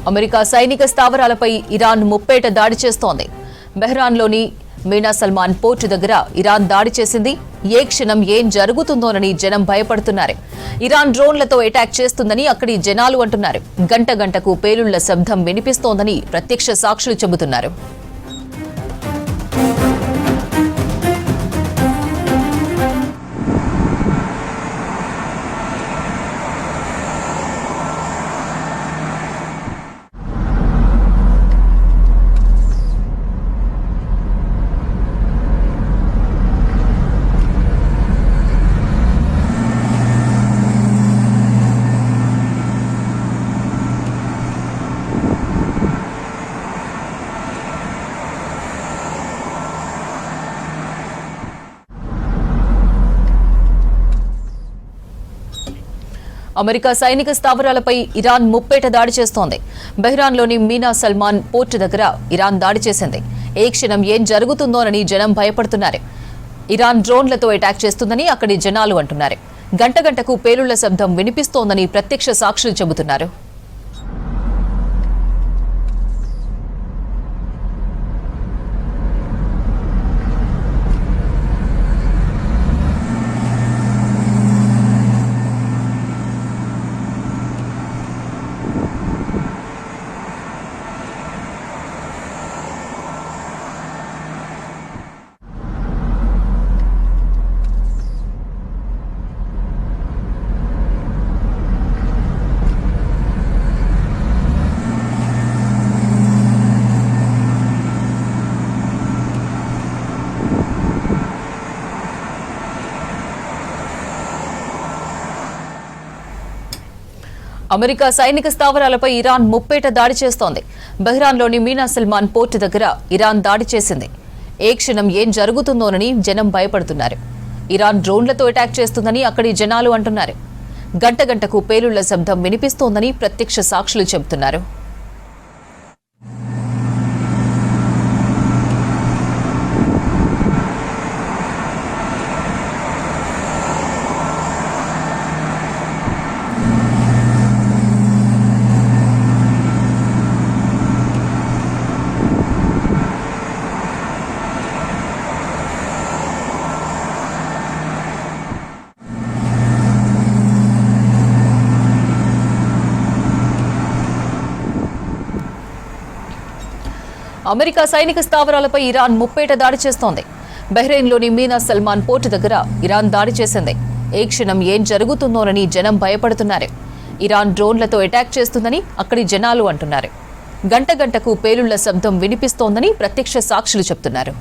America సైనిక స్థావరాలపై Iran ముప్పేట దాడి చేస్తోంది. బెహ్రాన్లోని మీనా సల్మాన్ పోర్టు దగ్గర ఇరాన్ దాడి చేసింది. ఏ క్షణం ఏం జరుగుతుందోనని జనం భయపడుతున్నారు. ఇరాన్ డ్రోన్లతో అటాక్ చేస్తుందని అక్కడి జనాలు అంటున్నారు. గంట గంటకు పేలుళ్ల శబ్దం వినిపిస్తోందని ప్రత్యక్ష సాక్షులు చెబుతున్నారు. అమెరికా సైనిక స్థావరాలపై ఇరాన్ ముప్పేట దాడి చేస్తోంది. బెహ్రాన్లోని మీనా సల్మాన్ పోర్టు దగ్గర ఇరాన్ దాడి చేసింది. ఏ క్షణం ఏం జరుగుతుందోనని జనం భయపడుతున్నారు. ఇరాన్ డ్రోన్లతో అటాక్ చేస్తుందని అక్కడి జనాలు అంటున్నారు. గంట గంటకు పేలుళ్ల శబ్దం వినిపిస్తోందని ప్రత్యక్ష సాక్షులు చెబుతున్నారు. అమెరికా సైనిక స్థావరాలపై ఇరాన్ ముప్పేట దాడి చేస్తోంది. బెహ్రాన్లోని మీనా సల్మాన్ పోర్టు దగ్గర ఇరాన్ దాడి చేసింది. ఏ క్షణం ఏం జరుగుతుందోనని జనం భయపడుతున్నారు. ఇరాన్ డ్రోన్లతో అటాక్ చేస్తుందని అక్కడి జనాలు అంటున్నారు. గంట గంటకు పేలుళ్ల శబ్దం వినిపిస్తోందని ప్రత్యక్ష సాక్షులు చెబుతున్నారు. అమెరికా సైనిక స్థావరాలపై ఇరాన్ ముప్పేట దాడి చేస్తోంది. బహ్రెయిన్లోని మీనా సల్మాన్ పోర్టు దగ్గర ఇరాన్ దాడి చేసింది. ఏ క్షణం ఏం జరుగుతుందోనని జనం భయపడుతున్నారు. ఇరాన్ డ్రోన్లతో అటాక్ చేస్తుందని అక్కడి జనాలు అంటున్నారు. గంట గంటకు పేలుళ్ల శబ్దం వినిపిస్తోందని ప్రత్యక్ష సాక్షులు చెబుతున్నారు.